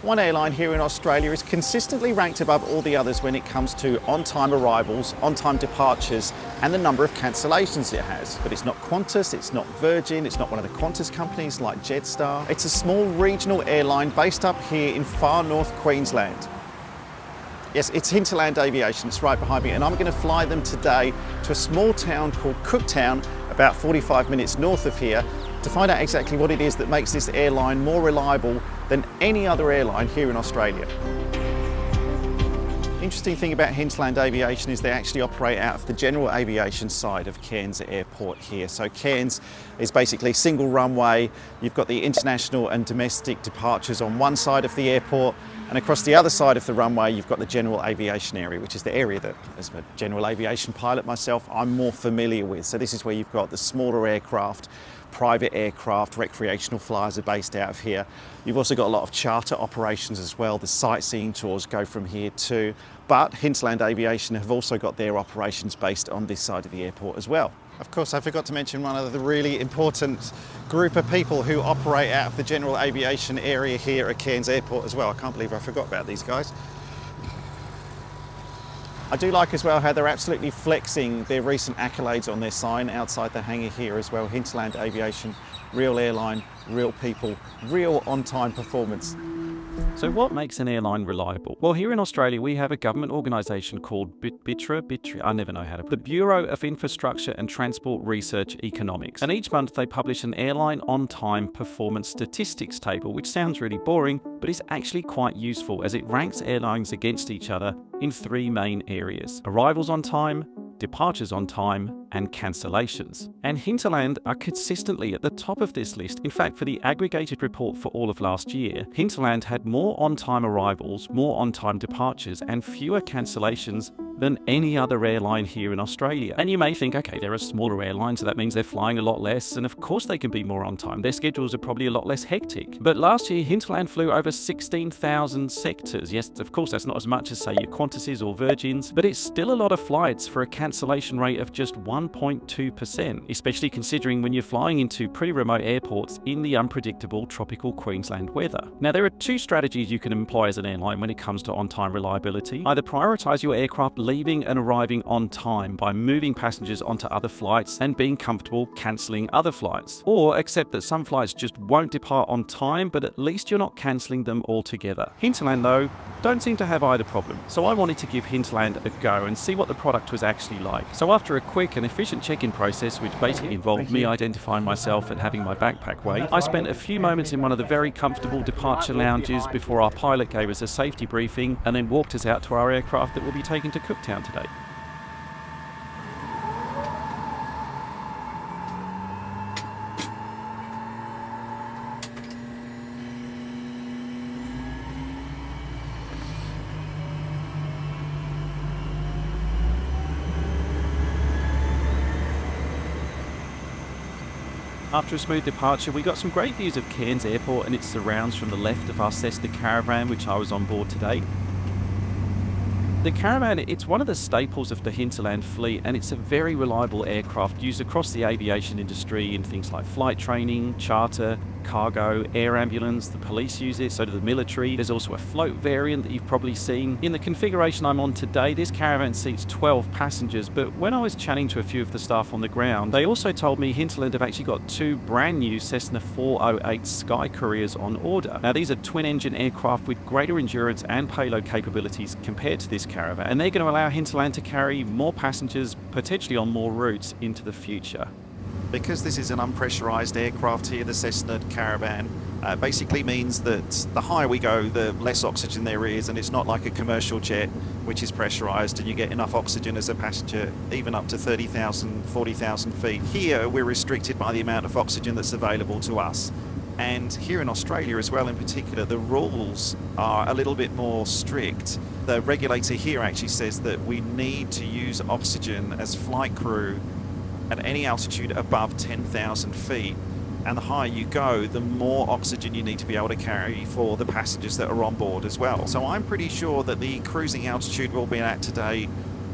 One airline here in Australia is consistently ranked above all the others when it comes to on-time arrivals, on-time departures and the number of cancellations it has. But it's not Qantas, it's not Virgin, it's not one of the Qantas companies like Jetstar. It's a small regional airline based up here in far north Queensland. Yes, it's Hinterland Aviation, it's right behind me, and I'm going to fly them today to a small town called Cooktown, about 45 minutes north of here, to find out exactly what it is that makes this airline more reliable than any other airline here in Australia. Interesting thing about Hinterland Aviation is they actually operate out of the general aviation side of Cairns Airport here. So Cairns is basically single runway. You've got the international and domestic departures on one side of the airport, and across the other side of the runway you've got the general aviation area, which is the area that, as a general aviation pilot myself, I'm more familiar with. So this is where you've got the smaller aircraft, private aircraft, recreational flyers are based out of here. You've also got a lot of charter operations as well. The sightseeing tours go from here too. But Hinterland Aviation have also got their operations based on this side of the airport as well. Of course, I forgot to mention one of the really important group of people who operate out of the general aviation area here at Cairns Airport as well. I can't believe I forgot about these guys. I do like as well how they're absolutely flexing their recent accolades on their sign outside the hangar here as well. Hinterland Aviation, real airline, real people, real on-time performance. So what makes an airline reliable? Well, here in Australia, we have a government organisation called the Bureau of Infrastructure and Transport Research Economics. And each month they publish an airline on-time performance statistics table, which sounds really boring, but is actually quite useful as it ranks airlines against each other in three main areas: arrivals on time, departures on time, and cancellations. And Hinterland are consistently at the top of this list. In fact, for the aggregated report for all of last year, Hinterland had more on-time arrivals, more on-time departures, and fewer cancellations than any other airline here in Australia. And you may think, okay, they're a smaller airline, so that means they're flying a lot less, and of course they can be more on time. Their schedules are probably a lot less hectic. But last year, Hinterland flew over 16,000 sectors. Yes, of course, that's not as much as, say, your Qantases or Virgins, but it's still a lot of flights for a cancellation rate of just 1.2%, especially considering when you're flying into pretty remote airports in the unpredictable tropical Queensland weather. Now, there are two strategies you can employ as an airline when it comes to on-time reliability. Either prioritise your aircraft leaving and arriving on time by moving passengers onto other flights and being comfortable cancelling other flights, or accept that some flights just won't depart on time, but at least you're not cancelling them altogether. Hinterland, though, don't seem to have either problem, so I wanted to give Hinterland a go and see what the product was actually like. So after a quick and efficient check-in process, which basically involved me identifying myself and having my backpack weighed, I spent a few moments in one of the very comfortable departure lounges before our pilot gave us a safety briefing and then walked us out to our aircraft that will be taken to Cooktown today. After a smooth departure, we got some great views of Cairns Airport and its surrounds from the left of our Cessna Caravan, which I was on board today. The Caravan, it's one of the staples of the Hinterland fleet, and it's a very reliable aircraft used across the aviation industry in things like flight training, charter, cargo, air ambulance. The police use it, so do the military. There's also a float variant that you've probably seen. In the configuration I'm on today, this Caravan seats 12 passengers, but when I was chatting to a few of the staff on the ground, they also told me Hinterland have actually got two brand new Cessna 408 Sky Couriers on order. Now, these are twin-engine aircraft with greater endurance and payload capabilities compared to this Caravan, and they're going to allow Hinterland to carry more passengers, potentially on more routes into the future. Because this is an unpressurised aircraft here, the Cessna Caravan basically means that the higher we go, the less oxygen there is, and it's not like a commercial jet which is pressurised and you get enough oxygen as a passenger even up to 30,000, 40,000 feet. Here we're restricted by the amount of oxygen that's available to us. And here in Australia as well in particular, the rules are a little bit more strict. The regulator here actually says that we need to use oxygen as flight crew at any altitude above 10,000 feet. And the higher you go, the more oxygen you need to be able to carry for the passengers that are on board as well. So I'm pretty sure that the cruising altitude we'll be at today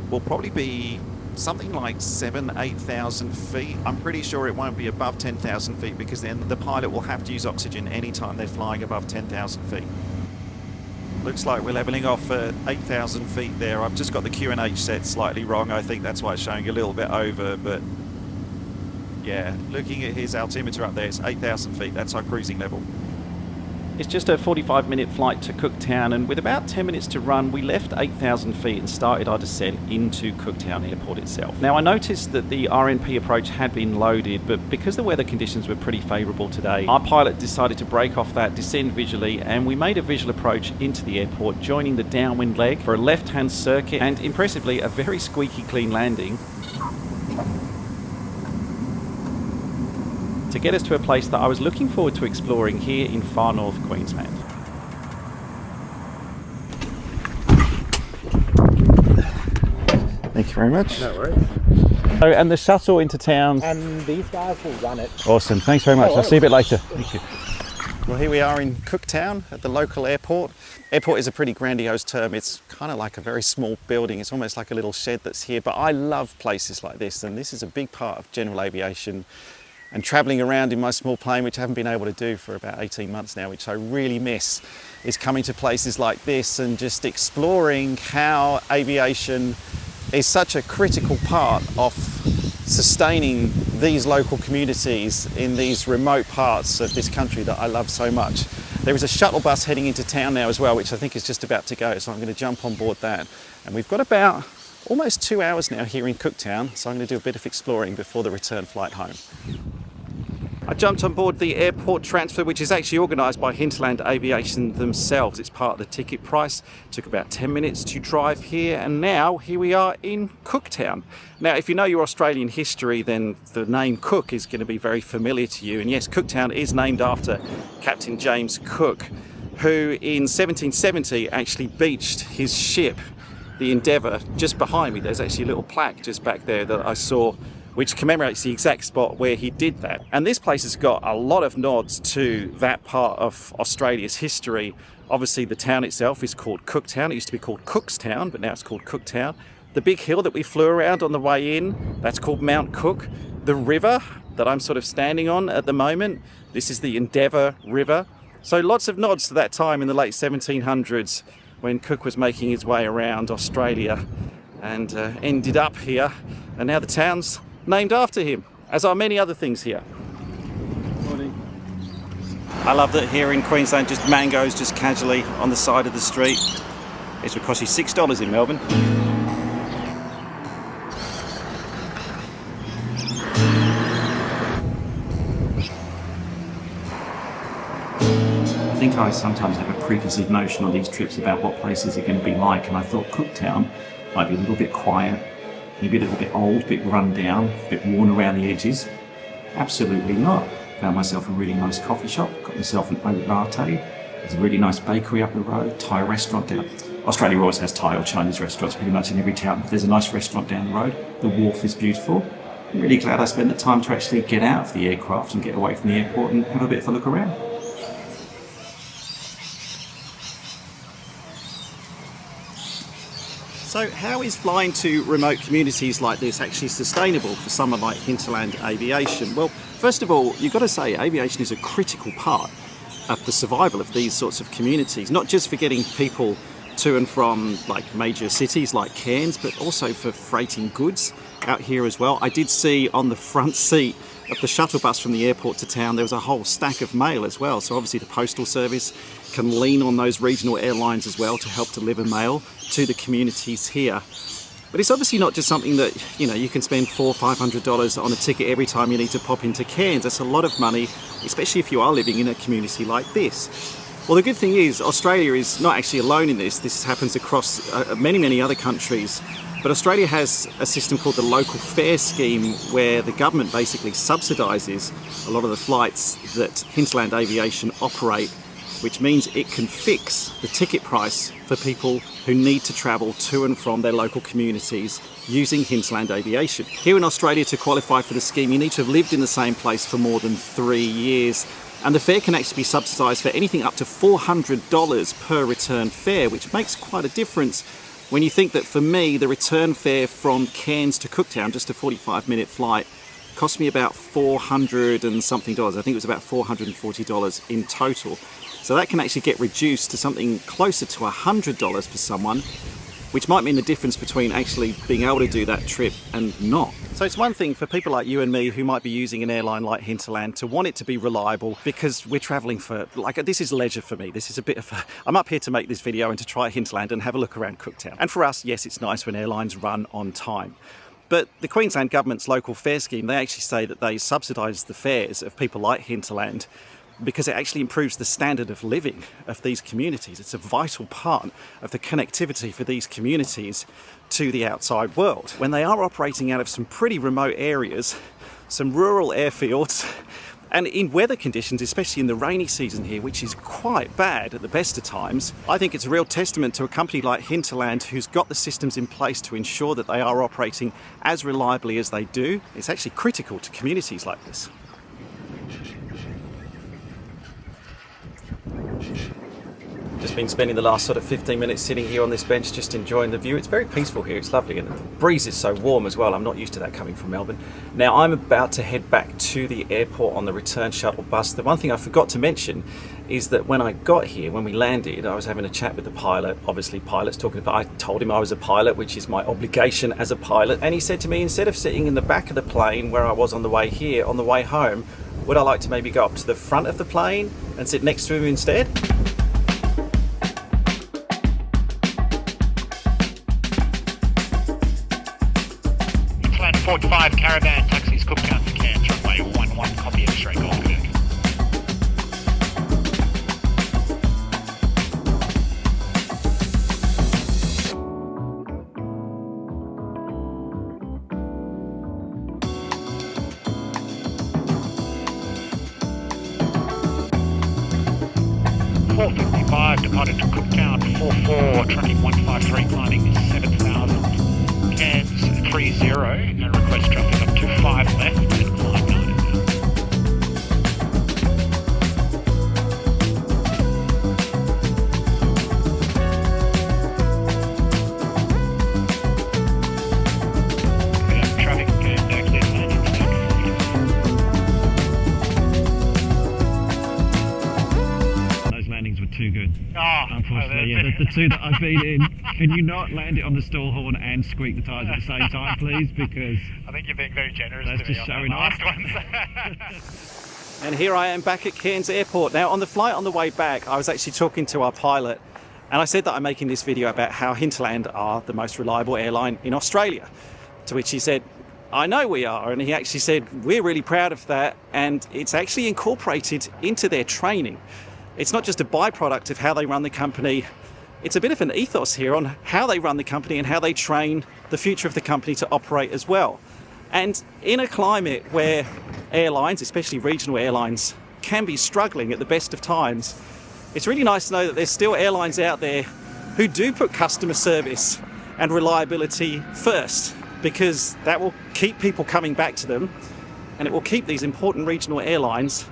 will probably be something like 8,000 feet. I'm pretty sure it won't be above 10,000 feet because then the pilot will have to use oxygen anytime they're flying above 10,000 feet. Looks like we're leveling off at 8,000 feet there. I've just got the QNH set slightly wrong. I think that's why it's showing a little bit over, but yeah, looking at his altimeter up there, it's 8,000 feet. That's our cruising level. It's just a 45-minute flight to Cooktown, and with about 10 minutes to run, we left 8,000 feet and started our descent into Cooktown Airport itself. Now, I noticed that the RNP approach had been loaded, but because the weather conditions were pretty favourable today, our pilot decided to break off that, descend visually, and we made a visual approach into the airport, joining the downwind leg for a left-hand circuit and, impressively, a very squeaky clean landing to get us to a place that I was looking forward to exploring here in Far North Queensland. Thank you very much. No worries. Oh, and the shuttle into town. And these guys will run it. Awesome, thanks very much. I'll see you a bit later. Thank you. Well, here we are in Cooktown at the local airport. Airport is a pretty grandiose term. It's kind of like a very small building. It's almost like a little shed that's here, but I love places like this, and this is a big part of general aviation. And travelling around in my small plane, which I haven't been able to do for about 18 months now, which I really miss, is coming to places like this and just exploring how aviation is such a critical part of sustaining these local communities in these remote parts of this country that I love so much. There is a shuttle bus heading into town now as well, which I think is just about to go, so I'm going to jump on board that. And we've got about almost 2 hours now here in Cooktown, so I'm going to do a bit of exploring before the return flight home. I jumped on board the airport transfer, which is actually organised by Hinterland Aviation themselves. It's part of the ticket price. Took about 10 minutes to drive here, and now here we are in Cooktown. Now, if you know your Australian history, then the name Cook is going to be very familiar to you. And yes, Cooktown is named after Captain James Cook, who in 1770 actually beached his ship, the Endeavour, just behind me. There's actually a little plaque just back there that I saw, which commemorates the exact spot where he did that. And this place has got a lot of nods to that part of Australia's history. Obviously, the town itself is called Cooktown. It used to be called Cookstown, but now it's called Cooktown. The big hill that we flew around on the way in, that's called Mount Cook. The river that I'm sort of standing on at the moment, this is the Endeavour River. So lots of nods to that time in the late 1700s when Cook was making his way around Australia and ended up here. And now the town's named after him, as are many other things here. Morning. I love that here in Queensland, just mangoes just casually on the side of the street. It would cost you $6 in Melbourne. I think I sometimes have a preconceived notion on these trips about what places are going to be like, and I thought Cooktown might be a little bit quiet, maybe a little bit old, a bit run down, a bit worn around the edges. Absolutely not. Found myself a really nice coffee shop, got myself an oat latte. There's a really nice bakery up the road, Thai restaurant down. Australia always has Thai or Chinese restaurants pretty much in every town. There's a nice restaurant down the road. The wharf is beautiful. I'm really glad I spent the time to actually get out of the aircraft and get away from the airport and have a bit of a look around. So how is flying to remote communities like this actually sustainable for someone like Hinterland Aviation? Well, first of all, you've got to say aviation is a critical part of the survival of these sorts of communities, not just for getting people to and from like major cities like Cairns, but also for freighting goods out here as well. I did see on the front seat of the shuttle bus from the airport to town, there was a whole stack of mail as well. So obviously the postal service can lean on those regional airlines as well to help deliver mail to the communities here. But it's obviously not just something that, you know, you can spend $400 or $500 on a ticket every time you need to pop into Cairns. That's a lot of money, especially if you are living in a community like this. Well, the good thing is Australia is not actually alone in this. This happens across many other countries. But Australia has a system called the local fare scheme, where the government basically subsidises a lot of the flights that Hinterland Aviation operate, which means it can fix the ticket price for people who need to travel to and from their local communities using Hinterland Aviation. Here in Australia, to qualify for the scheme, you need to have lived in the same place for more than 3 years. And the fare can actually be subsidised for anything up to $400 per return fare, which makes quite a difference when you think that for me, the return fare from Cairns to Cooktown, just a 45-minute flight, cost me about $400 and something. I think it was about $440 in total. So that can actually get reduced to something closer to $100 for someone, which might mean the difference between actually being able to do that trip and not. So it's one thing for people like you and me who might be using an airline like Hinterland to want it to be reliable, because we're travelling for, like, this is leisure for me. This is a bit of a, I'm up here to make this video and to try Hinterland and have a look around Cooktown. And for us, yes, it's nice when airlines run on time. But the Queensland Government's local fare scheme, they actually say that they subsidise the fares of people like Hinterland because it actually improves the standard of living of these communities. It's a vital part of the connectivity for these communities to the outside world. When they are operating out of some pretty remote areas, some rural airfields, and in weather conditions, especially in the rainy season here, which is quite bad at the best of times, I think it's a real testament to a company like Hinterland who's got the systems in place to ensure that they are operating as reliably as they do. It's actually critical to communities like this. Just been spending the last sort of 15 minutes sitting here on this bench just enjoying the view. It's very peaceful here, it's lovely, and the breeze is so warm as well. I'm not used to that coming from Melbourne. Now I'm about to head back to the airport on the return shuttle bus. The one thing I forgot to mention is that when I got here, when we landed, I was having a chat with the pilot. Obviously pilots talking about, I told him I was a pilot, which is my obligation as a pilot, and he said to me, instead of sitting in the back of the plane where I was on the way here, on the way home, would I like to maybe go up to the front of the plane and sit next to him instead? Plan 45 Caravan taxis Cooktown to Cairns, runway 11, copy X-ray Golf Quebec. Departed to Cooktown, 44, tracking 153, climbing 7,000, Cairns 30, and request traffic up to 5 left and climb 9. Traffic and clear landing stack. Landings were too good. Oh, unfortunately, yeah, the two that I've been in. Can you not land it on the stall horn and squeak the tyres at the same time, please? Because I think you're being very generous that's to me just on showing the off. last ones. And here I am back at Cairns Airport. Now on the flight on the way back, I was actually talking to our pilot, and I said that I'm making this video about how Hinterland are the most reliable airline in Australia. To which he said, I know we are. And he actually said, we're really proud of that, and it's actually incorporated into their training. It's not just a byproduct of how they run the company, it's a bit of an ethos here on how they run the company and how they train the future of the company to operate as well. And in a climate where airlines, especially regional airlines, can be struggling at the best of times, it's really nice to know that there's still airlines out there who do put customer service and reliability first, because that will keep people coming back to them, and it will keep these important regional airlines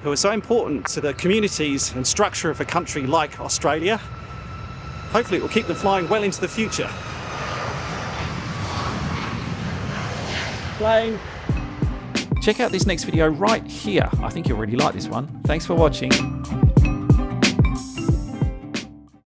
who are so important to the communities and structure of a country like Australia. Hopefully it will keep them flying well into the future. Plane. Check out this next video right here. I think you'll really like this one. Thanks for watching.